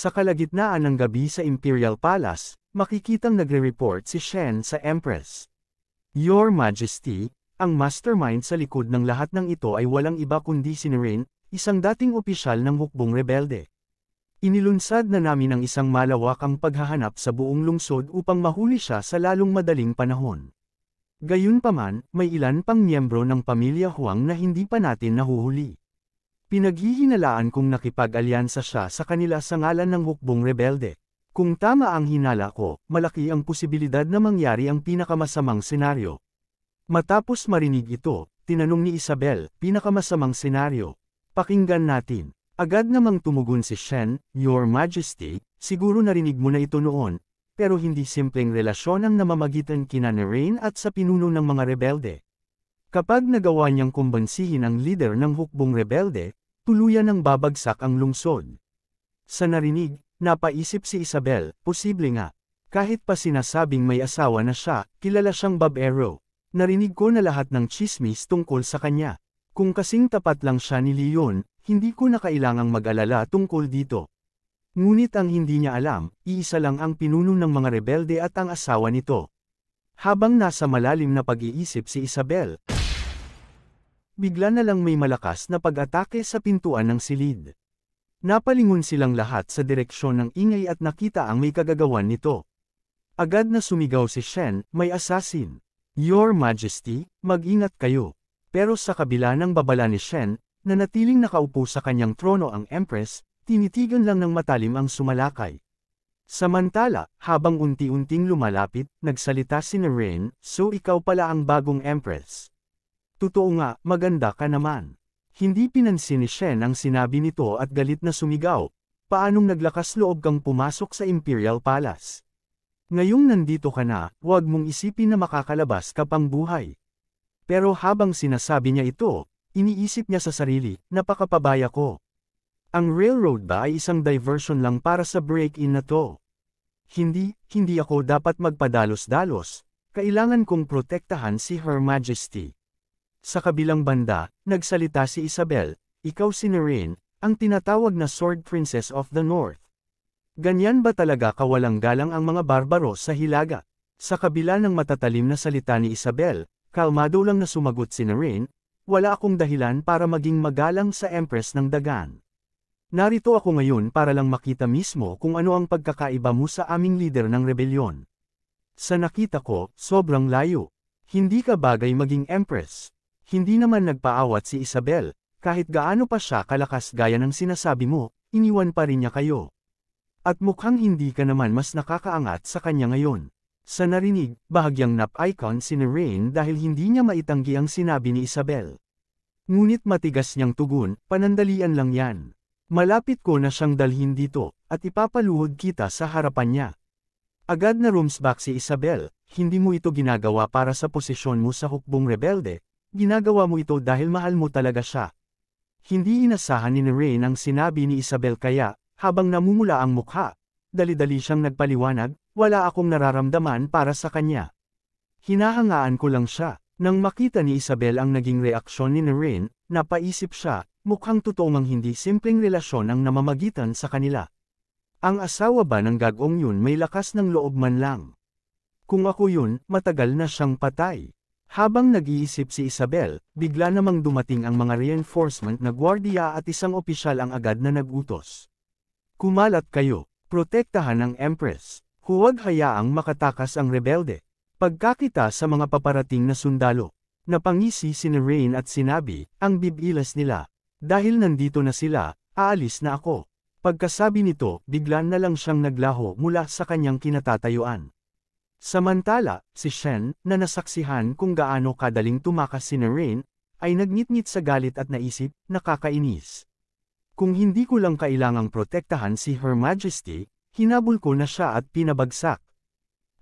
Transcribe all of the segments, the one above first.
Sa kalagitnaan ng gabi sa Imperial Palace, makikitang nagre-report si Shen sa Empress. Your Majesty, ang mastermind sa likod ng lahat ng ito ay walang iba kundi si Naren, isang dating opisyal ng hukbong rebelde. Inilunsad na namin ang isang malawakang paghahanap sa buong lungsod upang mahuli siya sa lalong madaling panahon. Gayunpaman, may ilan pang miyembro ng pamilya Huang na hindi pa natin nahuhuli. Pinaghihinalaan kong nakipag-alyansa siya sa kanila sa ngalan ng hukbong rebelde. Kung tama ang hinala ko, malaki ang posibilidad na mangyari ang pinakamasamang senaryo. Matapos marinig ito, tinanong ni Isabel, pinakamasamang senaryo. Pakinggan natin. Agad namang tumugon si Shen, Your Majesty, siguro narinig mo na ito noon, pero hindi simpleng relasyon ang namamagitan kina Naren at sa pinuno ng mga rebelde. Kapag nagawa niyang kumbansihin ang leader ng hukbong rebelde, tuluyan ang babagsak ang lungsod. Sa narinig, napaisip si Isabel, posible nga. Kahit pa sinasabing may asawa na siya, kilala siyang babaero. Narinig ko na lahat ng chismis tungkol sa kanya. Kung kasing tapat lang siya ni Leon, hindi ko na kailangang mag-alala tungkol dito. Ngunit ang hindi niya alam, iisa lang ang pinuno ng mga rebelde at ang asawa nito. Habang nasa malalim na pag-iisip si Isabel, bigla na lang may malakas na pag-atake sa pintuan ng silid. Napalingon silang lahat sa direksyon ng ingay at nakita ang may kagagawan nito. Agad na sumigaw si Shen, may assassin. Your Majesty, mag-ingat kayo. Pero sa kabila ng babala ni Shen, na natiling nakaupo sa kanyang trono ang Empress, tinitigan lang ng matalim ang sumalakay. Samantala, habang unti-unting lumalapit, nagsalita si Naren, so ikaw pala ang bagong Empress. Totoo nga, maganda ka naman. Hindi pinansin ni Shen ang sinabi nito at galit na sumigaw, paanong naglakas loob kang pumasok sa Imperial Palace? Ngayong nandito ka na, huwag mong isipin na makakalabas ka pang buhay. Pero habang sinasabi niya ito, iniisip niya sa sarili, napakapabaya ko. Ang railroad ba ay isang diversion lang para sa break-in na to? Hindi ako dapat magpadalos-dalos, kailangan kong protektahan si Her Majesty. Sa kabilang banda, nagsalita si Isabel, ikaw si Naren, ang tinatawag na Sword Princess of the North. Ganyan ba talaga kawalang galang ang mga barbaro sa Hilaga? Sa kabila ng matatalim na salita ni Isabel, kalmado lang na sumagot si Naren, wala akong dahilan para maging magalang sa Empress ng Dagan. Narito ako ngayon para lang makita mismo kung ano ang pagkakaiba mo sa aming leader ng rebelyon. Sa nakita ko, sobrang layo. Hindi ka bagay maging Empress. Hindi naman nagpaawat si Isabel, kahit gaano pa siya kalakas gaya ng sinasabi mo, iniwan pa rin niya kayo. At mukhang hindi ka naman mas nakakaangat sa kanya ngayon. Sa narinig, bahagyang nap-icon si Naren dahil hindi niya maitanggi ang sinabi ni Isabel. Ngunit matigas niyang tugon, panandalian lang yan. Malapit ko na siyang dalhin dito, at ipapaluhod kita sa harapan niya. Agad na rumsback si Isabel, hindi mo ito ginagawa para sa posisyon mo sa hukbong rebelde, ginagawa mo ito dahil mahal mo talaga siya. Hindi inasahan ni Naren ang sinabi ni Isabel kaya, habang namumula ang mukha, dali-dali siyang nagpaliwanag, wala akong nararamdaman para sa kanya. Hinahangaan ko lang siya. Nang makita ni Isabel ang naging reaksyon ni Naren, napaisip siya, mukhang totoong hindi simpleng relasyon ang namamagitan sa kanila. Ang asawa ba ng gagong yun may lakas ng loob man lang? Kung ako yun, matagal na siyang patay. Habang nag-iisip si Isabel, bigla namang dumating ang mga reinforcement na gwardiya at isang opisyal ang agad na nag-utos. Kumalat kayo, protektahan ang Empress, huwag hayaang makatakas ang rebelde. Pagkakita sa mga paparating na sundalo, napangisi si Naren at sinabi, ang bibilas nila. Dahil nandito na sila, aalis na ako. Pagkasabi nito, bigla na lang siyang naglaho mula sa kanyang kinatatayuan. Samantala, si Shen, na nasaksihan kung gaano kadaling tumakas si Naren, ay nagngit-ngit sa galit at naisip, nakakainis. Kung hindi ko lang kailangang protektahan si Her Majesty, hinabol ko na siya at pinabagsak.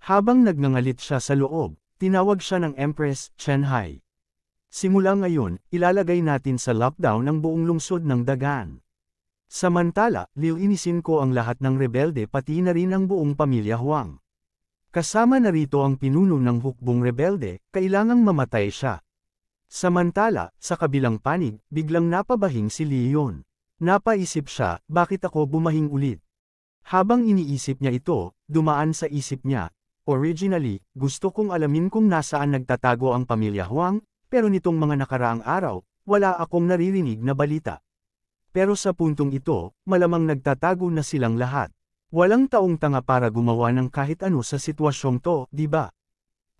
Habang nagngangalit siya sa loob, tinawag siya ng Empress, Chenhai. Simula ngayon, ilalagay natin sa lockdown ang buong lungsod ng Dagan. Samantala, lilinisin ko ang lahat ng rebelde pati na rin ang buong pamilya Huang. Kasama na rito ang pinuno ng hukbong rebelde, kailangang mamatay siya. Samantala, sa kabilang panig, biglang napabahing si Leon. Napaisip siya, bakit ako bumahing ulit? Habang iniisip niya ito, dumaan sa isip niya, originally, gusto kong alamin kung nasaan nagtatago ang pamilya Huang, pero nitong mga nakaraang araw, wala akong naririnig na balita. Pero sa puntong ito, malamang nagtatago na silang lahat. Walang taong tanga para gumawa ng kahit ano sa sitwasyong to, di ba?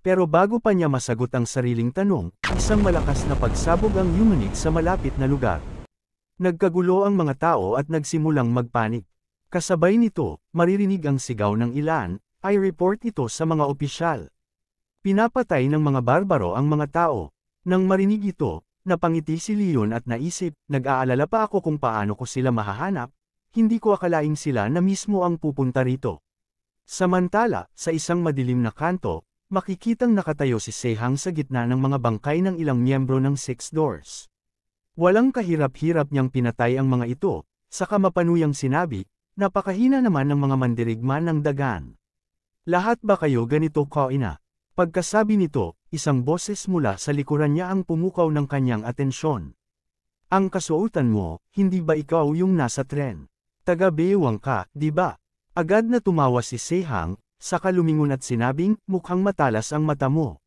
Pero bago pa niya masagot ang sariling tanong, isang malakas na pagsabog ang yumanig sa malapit na lugar. Nagkagulo ang mga tao at nagsimulang magpanik. Kasabay nito, maririnig ang sigaw ng ilan, ay report ito sa mga opisyal. Pinapatay ng mga barbaro ang mga tao. Nang marinig ito, napangiti si Leon at naisip, nag-aalala pa ako kung paano ko sila mahahanap, hindi ko akalaing sila na mismo ang pupunta rito. Samantala, sa isang madilim na kanto, makikitang nakatayo si Sehang sa gitna ng mga bangkay ng ilang miyembro ng Six Doors. Walang kahirap-hirap niyang pinatay ang mga ito, saka mapanuyang sinabi, napakahina naman ng mga mandirigma ng dagan. Lahat ba kayo ganito kaina? Pagkasabi nito, isang boses mula sa likuran niya ang pumukaw ng kanyang atensyon. Ang kasuotan mo, hindi ba ikaw yung nasa tren? Taga-bewang ka, di ba? Agad na tumawa si Sehang, saka lumingon at sinabing, mukhang matalas ang mata mo.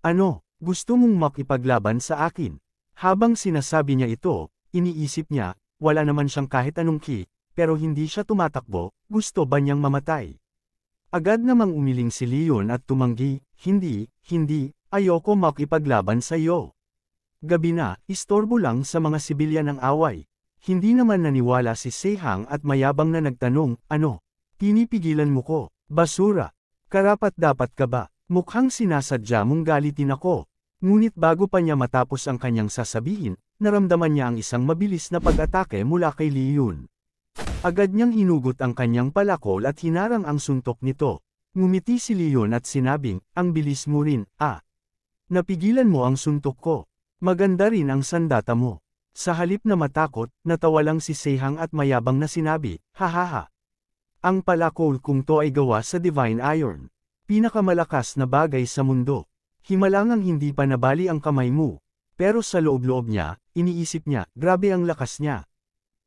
Ano, gusto mong makipaglaban sa akin? Habang sinasabi niya ito, iniisip niya, wala naman siyang kahit anong ki, pero hindi siya tumatakbo, gusto ba niyang mamatay? Agad namang umiling si Leon at tumanggi, hindi, ayoko makipaglaban sa iyo. Gabi na, istorbo lang sa mga sibilyan ng away. Hindi naman naniwala si Sehang at mayabang na nagtanong, ano? Pinipigilan mo ko, basura. Karapat-dapat ka ba? Mukhang sinasadya mong galitin ako. Ngunit bago pa niya matapos ang kanyang sasabihin, naramdaman niya ang isang mabilis na pag-atake mula kay Leon. Agad niyang hinugot ang kanyang palakol at hinarang ang suntok nito. Ngumiti si Leon at sinabing, ang bilis mo rin, Napigilan mo ang suntok ko. Maganda rin ang sandata mo. Sa halip na matakot, natawa lang si Sehang at mayabang na sinabi, hahaha. Ang palakol kung to ay gawa sa Divine Iron. Pinakamalakas na bagay sa mundo. Himalangang hindi pa nabali ang kamay mo. Pero sa loob-loob niya, iniisip niya, grabe ang lakas niya.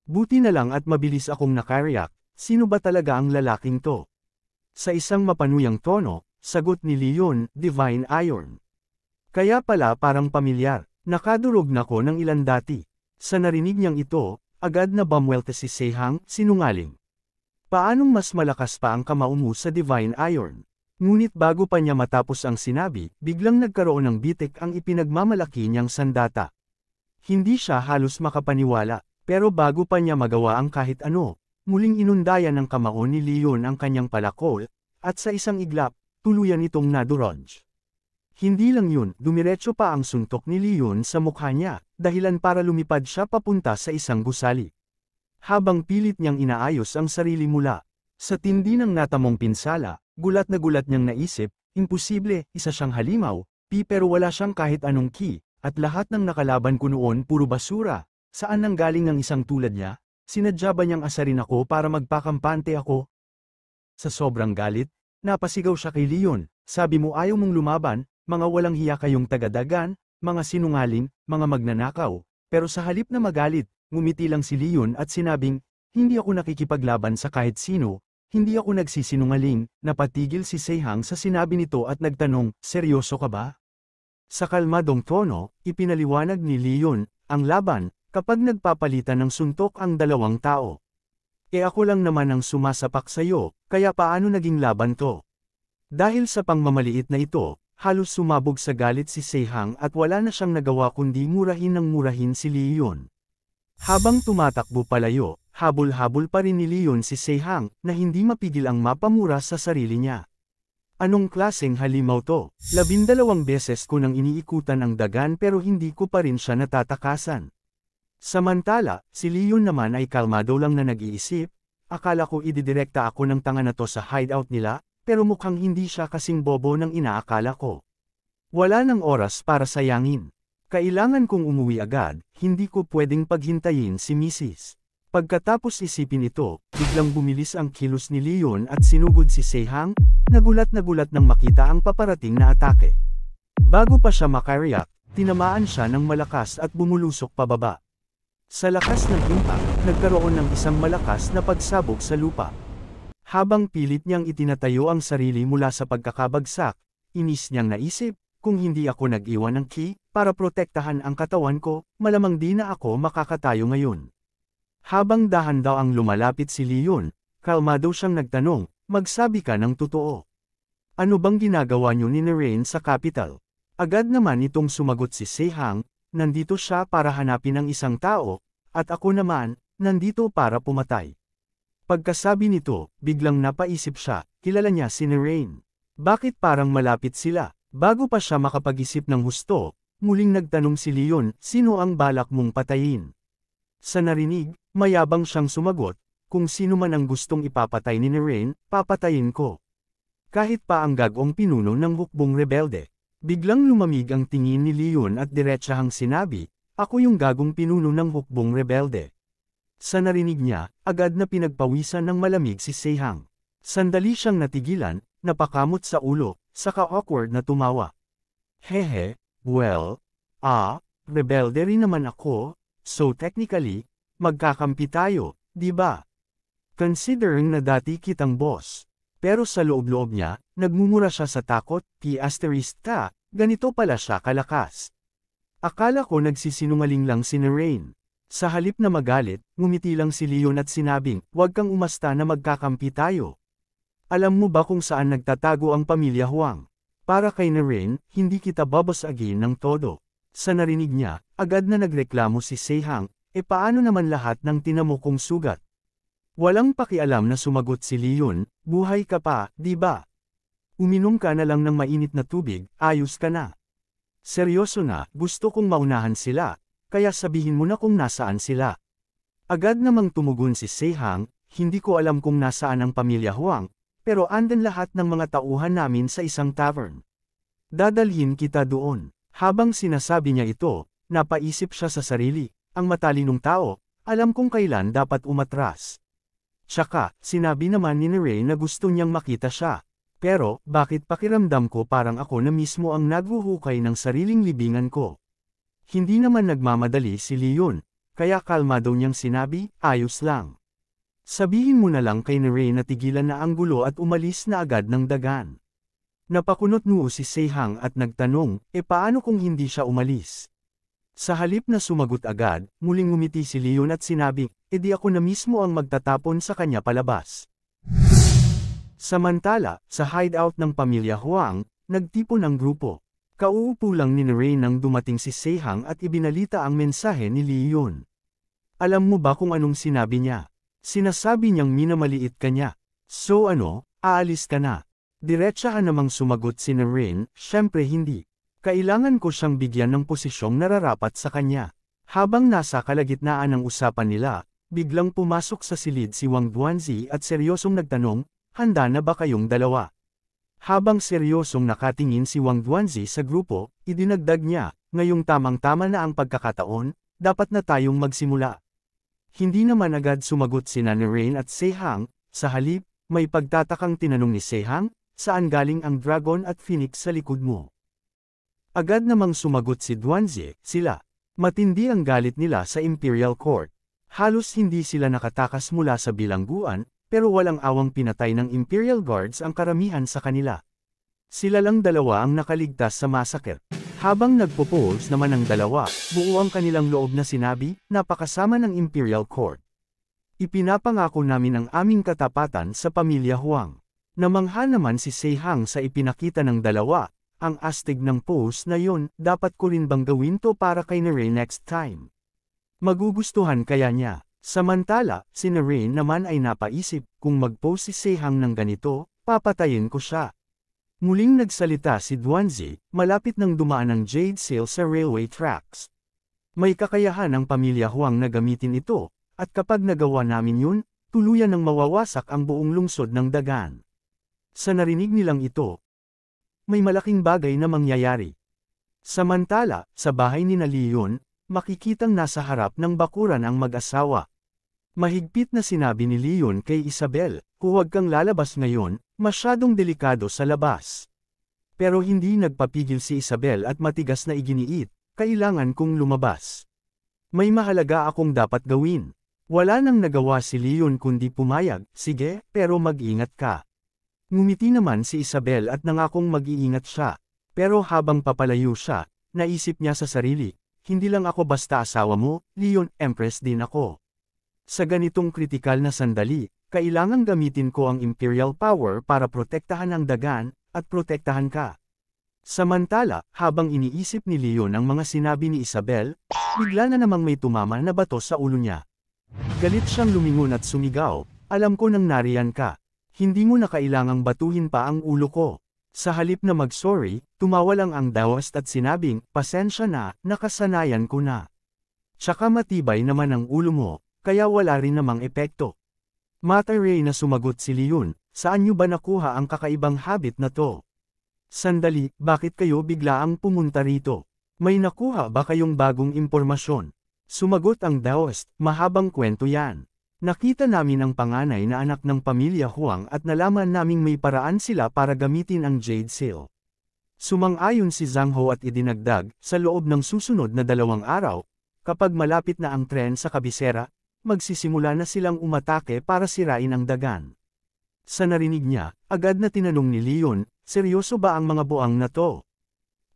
Buti na lang at mabilis akong nakariyak, sino ba talaga ang lalaking to? Sa isang mapanuyang tono, sagot ni Leon, Divine Iron. Kaya pala parang pamilyar, nakadurog na ko ng ilan dati. Sa narinig niyang ito, agad na bumwelta si Sehang, sinungaling. Paanong mas malakas pa ang kamao mo sa Divine Iron? Ngunit bago pa niya matapos ang sinabi, biglang nagkaroon ng bitik ang ipinagmamalaki niyang sandata. Hindi siya halos makapaniwala, pero bago pa niya magawa ang kahit ano, muling inundayan ng kamao ni Leon ang kanyang palakol, at sa isang iglap, tuluyan itong nadurog. Hindi lang yun, dumiretso pa ang suntok ni Leon sa mukha niya, dahilan para lumipad siya papunta sa isang gusali. Habang pilit niyang inaayos ang sarili mula sa tindi ng natamong pinsala, gulat na gulat niyang naisip, imposible, isa siyang halimaw, pero wala siyang kahit anong ki, at lahat ng nakalaban ko noon puro basura. Saan nanggaling ng isang tulad niya? Sinadya ba niyang asarin ako para magpakampante ako? Sa sobrang galit, napasigaw siya kay Leon, sabi mo ayaw mong lumaban, mga walang hiya kayong tagadagan, mga sinungaling, mga magnanakaw. Pero sa halip na magalit, ngumiti lang si Leon at sinabing, hindi ako nakikipaglaban sa kahit sino, hindi ako nagsisinungaling. Napatigil si Sehang sa sinabi nito at nagtanong, seryoso ka ba? Sa kalmadong tono, ipinaliwanag ni Leon, ang laban, kapag nagpapalitan ng suntok ang dalawang tao. Ako lang naman ang sumasapak sa'yo, kaya paano naging laban to? Dahil sa pangmamaliit na ito, halos sumabog sa galit si Sehang at wala na siyang nagawa kundi murahin ng murahin si Leon. Habang tumatakbo palayo, habol-habol pa rin ni Leon si Sehang na hindi mapigil ang mapamura sa sarili niya. Anong klaseng halimaw to? 12 beses ko nang iniikutan ang dagan pero hindi ko pa rin siya natatakasan. Samantala, si Leon naman ay kalmado lang na nag-iisip, akala ko ididirekta ako ng tanga na to sa hideout nila, pero mukhang hindi siya kasing bobo ng inaakala ko. Wala nang oras para sayangin. Kailangan kong umuwi agad, hindi ko pwedeng paghintayin si Mrs. Pagkatapos isipin ito, biglang bumilis ang kilos ni Leon at sinugod si Sehang, nagulat nang makita ang paparating na atake. Bago pa siya makariyak, tinamaan siya ng malakas at bumulusok pababa. Sa lakas ng impact, nagkaroon ng isang malakas na pagsabog sa lupa. Habang pilit niyang itinatayo ang sarili mula sa pagkakabagsak, inis niyang naisip, kung hindi ako nag-iwan ng key, para protektahan ang katawan ko, malamang di na ako makakatayo ngayon. Habang dahan daw ang lumalapit si Leon, kalmado siyang nagtanong, magsabi ka ng totoo. Ano bang ginagawa niyo ni Narain sa capital? Agad naman itong sumagot si Sehang, nandito siya para hanapin ang isang tao, at ako naman, nandito para pumatay. Pagkasabi nito, biglang napaisip siya, kilala niya si Narain. Bakit parang malapit sila? Bago pa siya makapag-isip ng husto, muling nagtanong si Leon, sino ang balak mong patayin? Sa narinig, mayabang siyang sumagot, kung sino man ang gustong ipapatay ni Narain, papatayin ko. Kahit pa ang gagong pinuno ng hukbong rebelde. Biglang lumamig ang tingin ni Leon at diretsahang sinabi, ako yung gagong pinuno ng hukbong rebelde. Sa narinig niya, agad na pinagpawisan ng malamig si Sehang. Sandali siyang natigilan, napakamot sa ulo, saka awkward na tumawa. Hehe, well, rebelde rin naman ako, so technically, magkakampi tayo, di ba? Considering na dati kitang boss. Pero sa loob-loob niya, nagmumura siya sa takot, ganito pala siya kalakas. Akala ko nagsisinungaling lang si Narain. Sa halip na magalit, ngumiti lang si Leon at sinabing, huwag kang umasta na magkakampi tayo. Alam mo ba kung saan nagtatago ang pamilya Huang? Para kay Narain, hindi kita babasagin ng todo. Sa narinig niya, agad na nagreklamo si Sehang, paano naman lahat ng tinamo kong sugat? Walang pakialam na sumagot si Leon, buhay ka pa, di ba? Uminom ka na lang ng mainit na tubig, ayos ka na. Seryoso na, gusto kong maunahan sila, kaya sabihin mo na kung nasaan sila. Agad namang tumugon si Sehang, hindi ko alam kung nasaan ang pamilya Huang, pero andan lahat ng mga tauhan namin sa isang tavern. Dadalhin kita doon. Habang sinasabi niya ito, napaisip siya sa sarili, ang matalinong tao, alam kung kailan dapat umatras. Tsaka, sinabi naman ni Narain na gusto niyang makita siya. Pero, bakit pakiramdam ko parang ako na mismo ang naghuhukay ng sariling libingan ko? Hindi naman nagmamadali si Leon, kaya kalmado niyang sinabi, ayos lang. Sabihin mo na lang kay Narain na tigilan na ang gulo at umalis na agad ng dagan. Napakunot noo si Sehang at nagtanong, paano kung hindi siya umalis? Sa halip na sumagot agad, muling ngumiti si Leon at sinabi, di ako na mismo ang magtatapon sa kanya palabas. Samantala, sa hideout ng pamilya Huang, nagtipon ang grupo. Kauupo lang ni Narain nang dumating si Sehang at ibinalita ang mensahe ni Leon. Alam mo ba kung anong sinabi niya? Sinasabi niyang minamaliit ka niya. So ano, aalis ka na? Diretsahan namang sumagot si Narain, syempre hindi. Kailangan ko siyang bigyan ng posisyong nararapat sa kanya. Habang nasa kalagitnaan ng usapan nila, biglang pumasok sa silid si Wang Duanzi at seryosong nagtanong, handa na ba kayong dalawa? Habang seryosong nakatingin si Wang Duanzi sa grupo, idinagdag niya, ngayong tamang-tama na ang pagkakataon, dapat na tayong magsimula. Hindi naman agad sumagot si Narain at Sehang, sa halip, may pagtatakang tinanong ni Sehang, saan galing ang dragon at phoenix sa likod mo? Agad namang sumagot si Duanzi, sila. Matindi ang galit nila sa Imperial Court. Halos hindi sila nakatakas mula sa bilangguan, pero walang awang pinatay ng Imperial Guards ang karamihan sa kanila. Sila lang dalawa ang nakaligtas sa massacre. Habang nagpo-pose naman ang dalawa, buo ang kanilang loob na sinabi, napakasama ng Imperial Court. Ipinapangako namin ang aming katapatan sa pamilya Huang. Namangha naman si Sehang sa ipinakita ng dalawa. Ang astig ng pose na yon, dapat ko rin bang gawin to para kay Narain next time? Magugustuhan kaya niya. Samantala, si Narain naman ay napaisip, kung mag-pose si Sehang ng ganito, papatayin ko siya. Muling nagsalita si Duanzi, malapit nang dumaan ang jade sail sa railway tracks. May kakayahan ang pamilya Huang na gamitin ito, at kapag nagawa namin yun, tuluyan nang mawawasak ang buong lungsod ng dagan. Sa narinig nilang ito, may malaking bagay na mangyayari. Samantala, sa bahay ni Leon, makikitang nasa harap ng bakuran ang mag-asawa. Mahigpit na sinabi ni Leon kay Isabel, huwag kang lalabas ngayon, masyadong delikado sa labas. Pero hindi nagpapigil si Isabel at matigas na iginiit, kailangan kong lumabas. May mahalaga akong dapat gawin. Wala nang nagawa si Leon kundi pumayag, sige, pero mag-ingat ka. Ngumiti naman si Isabel at nangakong mag-iingat siya. Pero habang papalayo siya, naisip niya sa sarili, hindi lang ako basta asawa mo, Leon, Empress din ako. Sa ganitong kritikal na sandali, kailangang gamitin ko ang imperial power para protektahan ang dagan, at protektahan ka. Samantala, habang iniisip ni Leon ang mga sinabi ni Isabel, bigla na namang may tumama na bato sa ulo niya. Galit siyang lumingon at sumigaw, alam ko nang nariyan ka. Hindi mo na kailangang batuhin pa ang ulo ko. Sa halip na mag-sorry, tumawa lang ang Daoist at sinabing, pasensya na, nakasanayan ko na. Tsaka matibay naman ang ulo mo, kaya wala rin namang epekto. Mataray na sumagot si Leon, saan niyo ba nakuha ang kakaibang habit na to? Sandali, bakit kayo biglaang pumunta rito? May nakuha ba kayong bagong impormasyon? Sumagot ang Daoist, mahabang kwento yan. Nakita namin ang panganay na anak ng pamilya Huang at nalaman naming may paraan sila para gamitin ang Jade Seal. Sumang-ayon si Zhang Ho at idinagdag, sa loob ng susunod na 2 araw, kapag malapit na ang tren sa kabisera, magsisimula na silang umatake para sirain ang dagan. Sa narinig niya, agad na tinanong ni Leon, seryoso ba ang mga buang na to?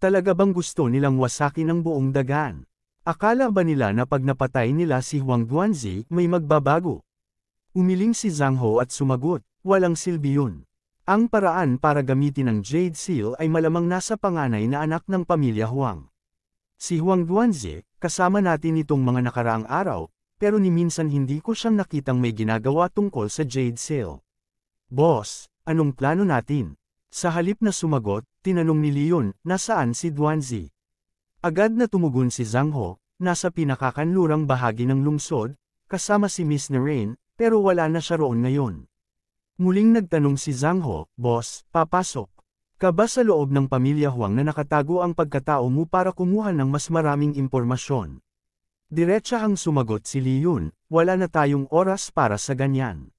Talaga bang gusto nilang wasakin ang buong dagan? Akala ba nila na pag napatay nila si Huang Duanzi, may magbabago? Umiling si Zhang Ho at sumagot, walang silbi yun. Ang paraan para gamitin ang Jade Seal ay malamang nasa panganay na anak ng pamilya Huang. Si Huang Duanzi, kasama natin itong mga nakaraang araw, pero ni minsan hindi ko siyang nakitang may ginagawa tungkol sa Jade Seal. Boss, anong plano natin? Sa halip na sumagot, tinanong ni Leon, nasaan si Duanzi? Agad na tumugon si Zhang Ho, nasa pinakakanlurang bahagi ng lungsod, kasama si Miss Narain, pero wala na siya roon ngayon. Muling nagtanong si Zhang Ho, boss, papasok ka ba sa loob ng pamilya Huang na nakatago ang pagkatao mo para kumuha ng mas maraming impormasyon? Diretsahang sumagot si Leon, wala na tayong oras para sa ganyan.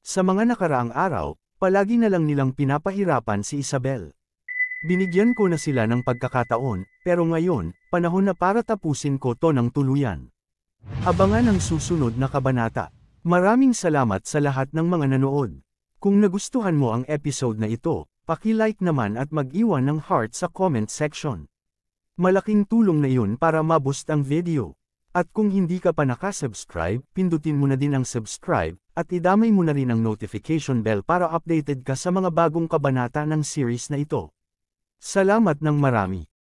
Sa mga nakaraang araw, palagi na lang nilang pinapahirapan si Isabel. Binigyan ko na sila ng pagkakataon, pero ngayon, panahon na para tapusin ko to ng tuluyan. Abangan ang susunod na kabanata. Maraming salamat sa lahat ng mga nanood. Kung nagustuhan mo ang episode na ito, paki-like naman at mag-iwan ng heart sa comment section. Malaking tulong na yun para ma-boost ang video. At kung hindi ka pa nakasubscribe, pindutin mo na din ang subscribe, at idamay mo na rin ang notification bell para updated ka sa mga bagong kabanata ng series na ito. Salamat ng marami.